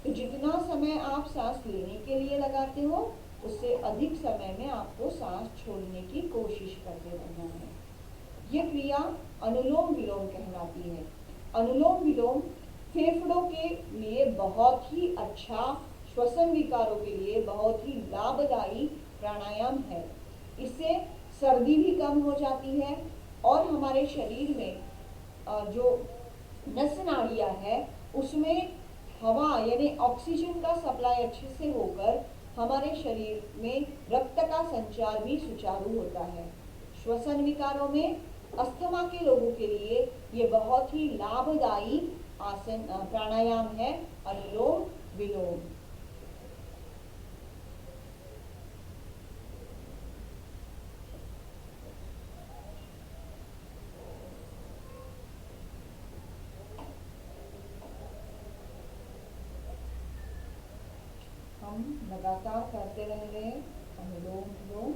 तो जितना समय आप सांस लेने के लिए लगाते हो उससे अधिक समय में आपको सांस छोड़ने की कोशिश करते रहना है। ये क्रिया अनुलोम विलोम कहलाती है। अनुलोम विलोम फेफड़ों के लिए बहुत ही अच्छा, श्वसन विकारों के लिए बहुत ही लाभदायी प्राणायाम है। इससे सर्दी भी कम हो जाती है और हमारे शरीर में जो नस नाड़ियाँ है उसमें हवा यानी ऑक्सीजन का सप्लाई अच्छे से होकर हमारे शरीर में रक्त का संचार भी सुचारू होता है। श्वसन विकारों में अस्थमा के लोगों के लिए ये बहुत ही लाभदायी आसन प्राणायाम है अनुलोम विलोम। हम लगातार करते रहेंगे अनुलोम विलोम।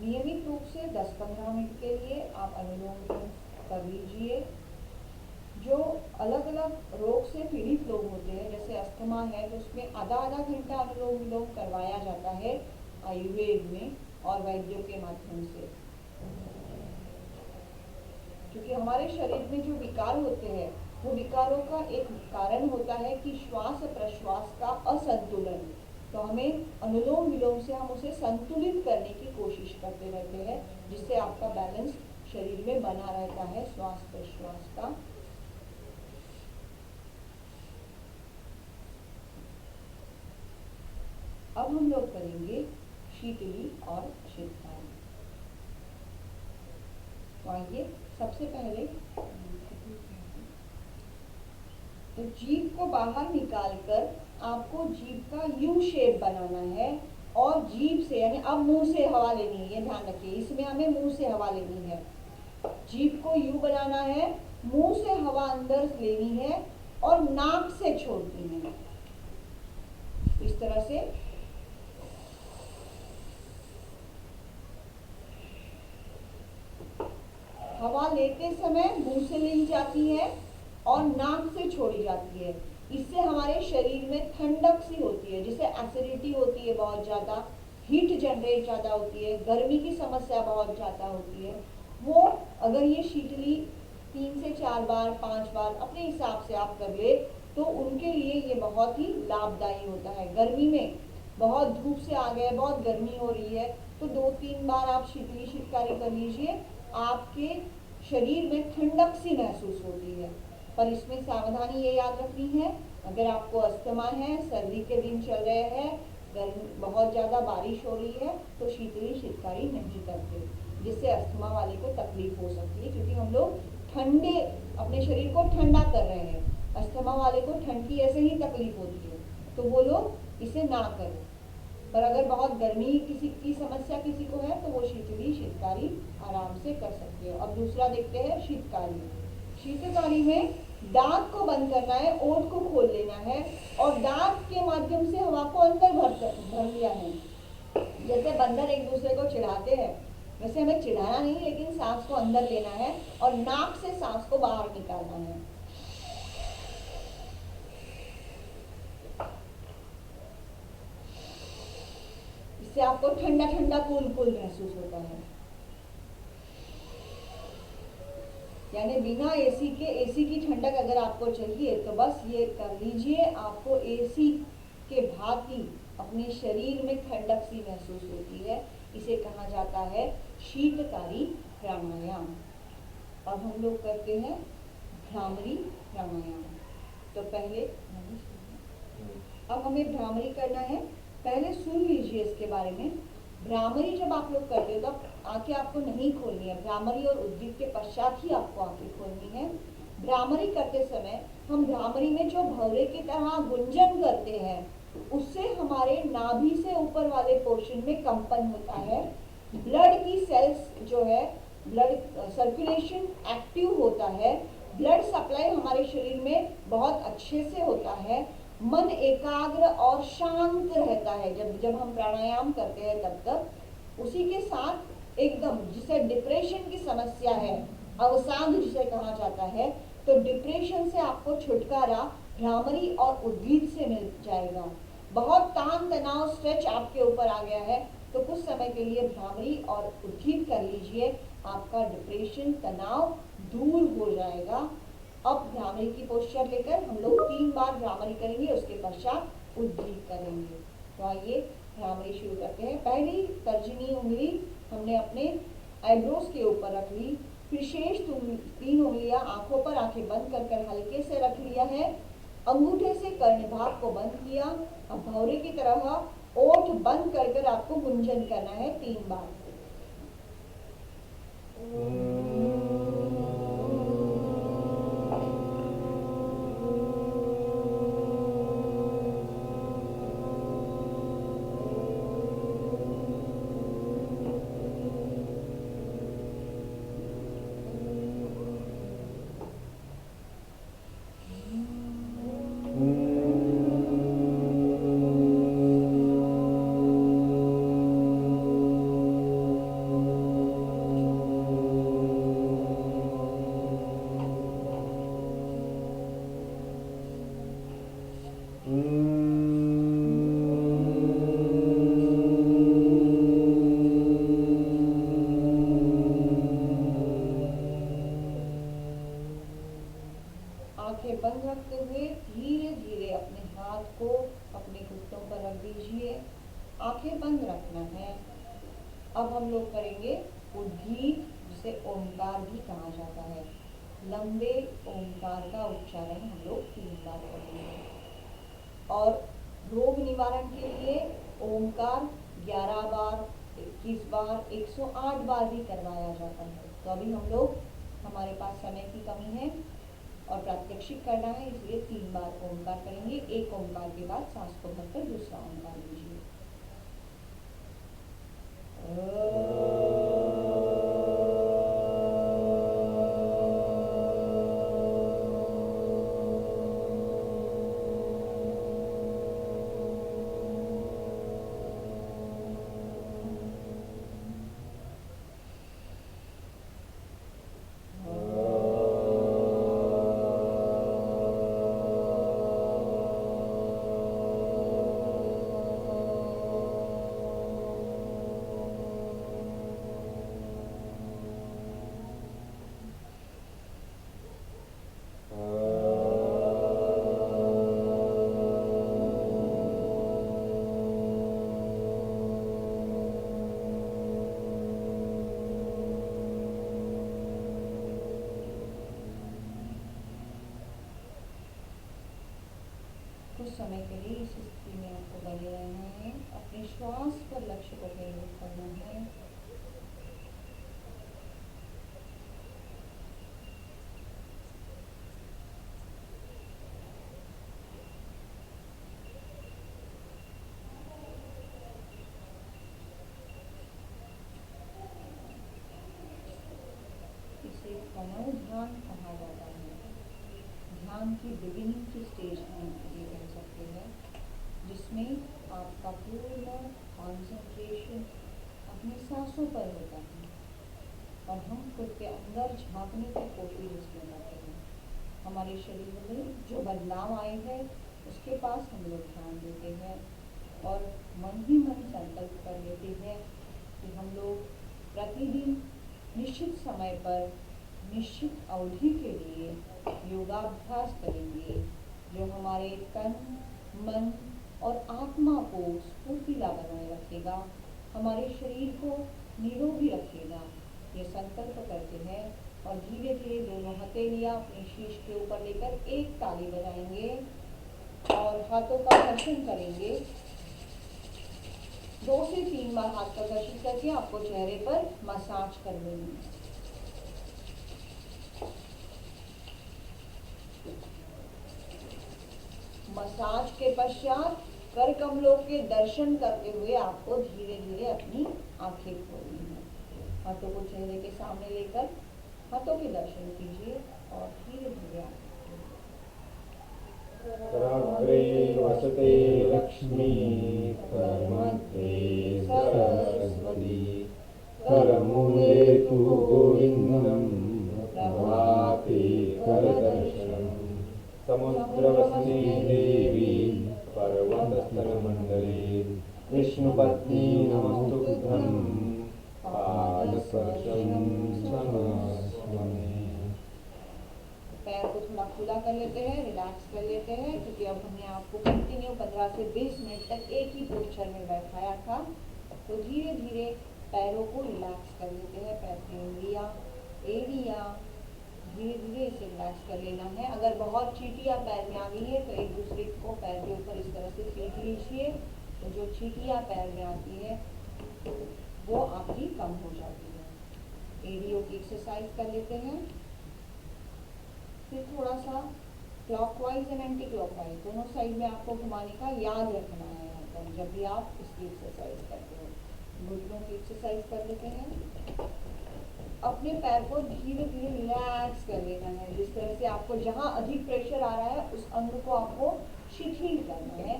नियमित रूप से 10-15 मिनट के लिए आप अनुलोम विलोम कर लीजिए। जो अलग अलग रोग से पीड़ित लोग होते हैं, जैसे अस्थमा है तो उसमें आधा घंटा अनुलोम विलोम करवाया जाता है आयुर्वेद में और वैद्यों के माध्यम से। क्योंकि हमारे शरीर में जो विकार होते हैं वो विकारों का एक कारण होता है कि श्वास प्रश्वास का असंतुलन। तो हमें अनुलोम विलोम से हम उसे संतुलित करने की कोशिश करते रहते हैं, जिससे आपका बैलेंस शरीर में बना रहता है श्वास प्रश्वास का। अब हम लोग करेंगे शीतली और शीतकाली। तो आइए सबसे पहले तो जीभ को बाहर निकालकर आपको जीभ का यू शेप बनाना है और जीभ से यानी अब मुंह से हवा लेनी है। ये ध्यान रखिए, इसमें हमें मुंह से हवा लेनी है। जीभ को यू बनाना है, मुंह से हवा अंदर लेनी है और नाक से छोड़नी है। इस तरह से हवा लेते समय मुंह से ली जाती है और नाक से छोड़ी जाती है। इससे हमारे शरीर में ठंडक सी होती है, जिसे एसिडिटी होती है बहुत ज़्यादा, हीट जनरेट ज़्यादा होती है, गर्मी की समस्या बहुत ज़्यादा होती है, वो अगर ये शीतली 3 से 4 बार 5 बार अपने हिसाब से आप कर ले तो उनके लिए ये बहुत ही लाभदायी होता है। गर्मी में बहुत धूप से आ गए, बहुत गर्मी हो रही है तो 2-3 बार आप शीतली शीतकारी कर लीजिए, आपके शरीर में ठंडक सी महसूस होती है। पर इसमें सावधानी ये याद रखनी है, अगर आपको अस्थमा है, सर्दी के दिन चल रहे हैं, गर्मी बहुत ज़्यादा बारिश हो रही है तो शीतली शीतकारी नहीं करते, जिससे अस्थमा वाले को तकलीफ हो सकती है। क्योंकि हम लोग ठंडे अपने शरीर को ठंडा कर रहे हैं, अस्थमा वाले को ठंड की ऐसे ही तकलीफ होती है, तो वो लोग इसे ना करें। पर अगर बहुत गर्मी किसी की समस्या किसी को है तो वो शीतकारी आराम से कर सकते हो। अब दूसरा देखते हैं शीतकारी। शीतकारी में दांत को बंद करना है, ओठ को खोल लेना है और दांत के माध्यम से हवा को अंदर भर लिया है। जैसे बंदर एक दूसरे को चिढ़ाते हैं, वैसे हमें चिढ़ाना नहीं, लेकिन सांस को अंदर लेना है और नाक से सांस को बाहर निकालना है। इससे आपको ठंडा ठंडा कूल कूल महसूस होता है। यानी बिना एसी के, एसी की ठंडक अगर आपको चाहिए तो बस ये कर लीजिए, आपको एसी के भांति अपने शरीर में ठंडक सी महसूस होती है। इसे कहा जाता है शीतकारी प्राणायाम। अब हम लोग करते हैं भ्रामरी प्राणायाम। तो पहले अब हमें भ्रामरी करना है। पहले सुन लीजिए इसके बारे में। भ्रामरी जब आप लोग करते हो तब आंखें आपको नहीं खोलनी है। भ्रामरी और उद्गीत के पश्चात ही आपको आंखें खोलनी है। भ्रामरी करते समय हम भ्रामरी में जो भंवरे की तरह गुंजन करते हैं उससे हमारे नाभि से ऊपर वाले पोर्शन में कंपन होता है। ब्लड की सेल्स जो है, ब्लड सर्कुलेशन एक्टिव होता है। ब्लड सप्लाई हमारे शरीर में बहुत अच्छे से होता है। मन एकाग्र और शांत रहता है जब हम प्राणायाम करते हैं तब तक। उसी के साथ एकदम, जिसे डिप्रेशन की समस्या है, अवसाद जिसे कहा जाता है, तो डिप्रेशन से आपको छुटकारा भ्रामरी और उद्गीत से मिल जाएगा। बहुत तान तनाव स्ट्रेच आपके ऊपर आ गया है तो कुछ समय के लिए भ्रामरी और उद्गीत कर लीजिए, आपका डिप्रेशन तनाव दूर हो जाएगा। अब भ्रामरी की पोस्चर लेकर हम लोग 3 बार भ्रामरी करेंगे, उसके पश्चात उद्गीत करेंगे। तो आइए भ्रामरी शुरू करते हैं। पहली तर्जनी उंगली हमने अपने आईब्रोज के ऊपर रख ली, फिर शेष 3 उंगलियां आंखों पर आंखें बंद कर हल्के से रख लिया है। अंगूठे से कर्णभाग को बंद किया। अब भौरे की तरह ओठ बंद कर आपको गुंजन करना है 3 बार। आंखें बंद रखते हुए धीरे धीरे अपने हाथ को अपने घुटनों पर रख दीजिए। आंखें बंद रखना है। अब हम लोग करेंगे उद्गीत, जिसे ओंकार भी कहा जाता है। लंबे ओंकार का उच्चारण हम लोग 3 बार करेंगे। और रोग निवारण के लिए ओंकार 11 बार, 21 बार, 108 बार भी करवाया जाता है। तो अभी हम लोग, हमारे पास समय की कमी है और प्रात्यक्षिक करना है, इसलिए 3 बार ओंकार करेंगे। एक ओंकार के बाद सांस को भरकर दूसरा ओंकार लीजिए। कुछ समय के लिए इस स्थिति में आपको बने रहना है। अपने श्वास पर लक्ष्य को केंद्रित करना है। इसका नाम ध्यान कहा जाता है। ध्यान की बिगिनिंग की स्टेज हम ये कह सकते हैं, जिसमें आपका पूर्ण कॉन्सेंट्रेशन अपनी सांसों पर होता है और हम खुद के अंदर झांकने की कोशिश इसमें करते हैं। हमारे शरीर में जो बदलाव आए हैं उसके पास हम लोग ध्यान देते हैं और मन ही मन संकल्प कर लेते हैं कि हम लोग प्रतिदिन निश्चित समय पर निश्चित अवधि के लिए योगाभ्यास करेंगे, जो हमारे तन, मन और आत्मा को स्फूर्तिला बनाए रखेगा, हमारे शरीर को निरोगी रखेगा। ये संकल्प करते हैं और धीरे धीरे दोनों हथेलियां अपने शीश के ऊपर लेकर एक ताली बजाएंगे और हाथों का घर्षण करेंगे। 2 से 3 बार हाथ का घर्षण करके आपको चेहरे पर मसाज कर लेंगे। मसाज के पश्चात कर कमलों के दर्शन करते हुए आपको धीरे धीरे अपनी आंखें खोलनी है। हाथों को चेहरे के सामने लेकर हाथों के दर्शन कीजिए और धीरे धीरे कराग्रे वसते लक्ष्मी करमध्ये सरस्वती करमूले तु गोविन्दं प्रभाते करदर्शनम् समुद्रवसने देवी पर्वतस्थलमण्डले विष्णुपत्नी नमस्तुभ्यं पादस्पर्शं समस्मि। पैर को थोड़ा खुला कर लेते हैं, रिलैक्स कर लेते हैं, क्योंकि अब हमने आपको कंटिन्यू 15 से 20 मिनट तक एक ही पोस्चर में बैठाया था। तो धीरे धीरे पैरों को रिलैक्स कर लेते हैं। पैर की उंगलियां, एड़ियां, धीरे धीरे इसे रिलैक्स कर लेना है। अगर बहुत चींटियां पैर में आ गई है तो एक दूसरे को पैर के ऊपर इस तरह से पीट लीजिए, तो जो चींटियां पैर में आती है वो आपकी कम हो जाती है। एड़ियों की एक्सरसाइज कर लेते हैं। फिर थोड़ा सा क्लॉकवाइज एंड एंटी क्लॉकवाइज दोनों साइड में आपको घुमाने का याद रखना है यहाँ पर, जब भी आप इसकी एक्सरसाइज करते हो। घुटनों की एक्सरसाइज कर लेते हैं। अपने पैर को धीरे धीरे रिलैक्स कर लेना है। जिस तरह से आपको जहाँ अधिक प्रेशर आ रहा है उस अंग को आपको शिथिल करना है।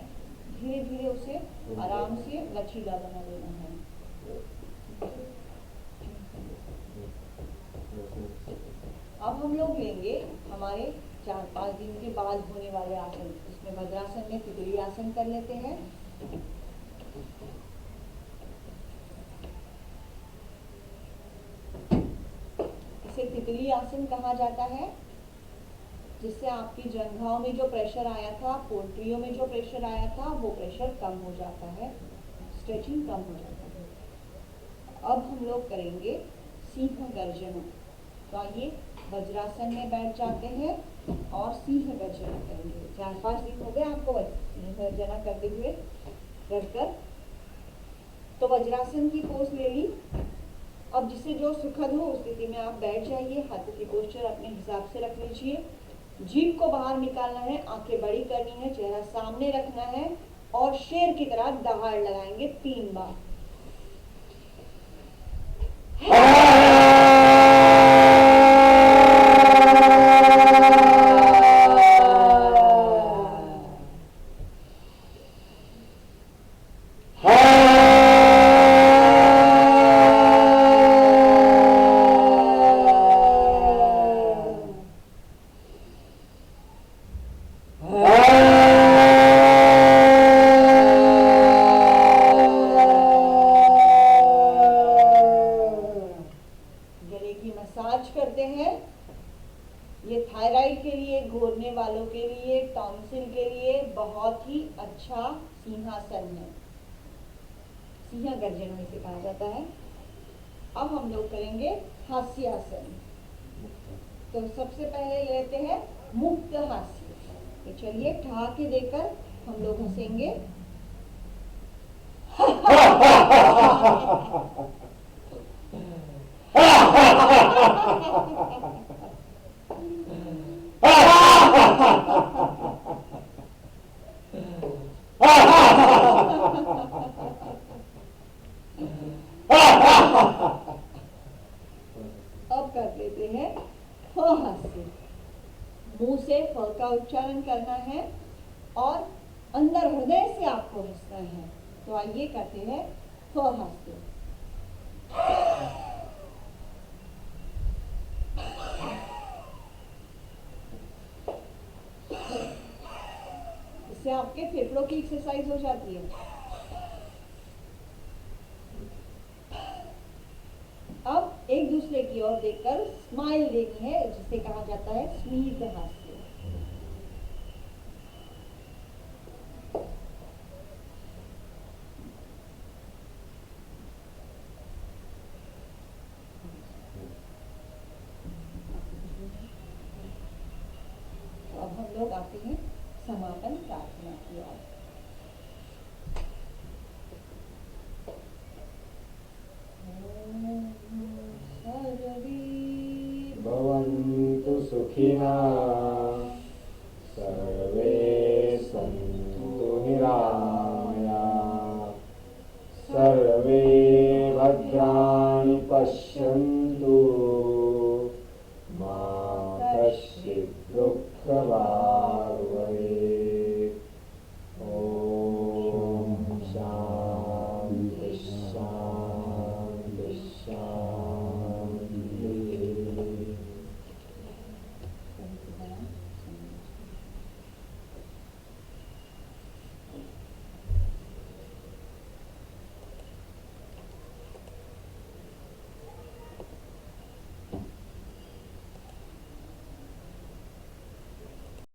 धीरे धीरे उसे आराम से लचीला बना लेना है। अब हम लोग लेंगे हमारे 4-5 दिन के बाद होने वाले आसन। इसमें वज्रासन में तितली आसन कर लेते हैं। इसे तितली आसन कहा जाता है, जिससे आपकी जंघाओं में जो प्रेशर आया था, पोल्ट्रियों में जो प्रेशर आया था, वो प्रेशर कम हो जाता है, स्ट्रेचिंग कम हो जाता है। अब हम लोग करेंगे सिंह गर्जना। तो आइए वज्रासन में बैठ जाते हैं और सिंह गर्जना करेंगे। 4-5 दिन हो गए आपको सिंह गर्जना करते हुए कर। तो वज्रासन की पोज ले ली। अब जिससे जो सुखद हो उस स्थिति में आप बैठ जाइए। हाथों की पोस्चर अपने हिसाब से रख लीजिए। जीभ को बाहर निकालना है, आंखें बड़ी करनी है, चेहरा सामने रखना है और शेर की तरह दहाड़ लगाएंगे 3 बार। अच्छा सिंहासन है, सिंह गर्जन इसे कहा जाता है। अब हम लोग करेंगे हास्यासन। तो सबसे पहले लेते हैं मुक्त हास्य। तो चलिए ठहाके देकर हम लोग हंसेंगे। अब कर लेते हैं फ हास्य। मुंह से फ का उच्चारण करना है और अंदर हृदय से आपको हंसना है। तो आइए करते हैं फ हास्य। इससे आपके फेफड़ों की एक्सरसाइज हो जाती है। अब एक दूसरे की ओर देखकर स्माइल देनी है, जिसे कहा जाता है स्मित हास्य। तो अब हम लोग आते हैं समापन प्रार्थना की ओर। भवन्तु सुखिनः सर्वे सन्तु निरामयाः सर्वे भद्राणि पश्यन्तु मा कश्चित् दुःखभाग् भवेत्। ॐ शान्ति शान्ति।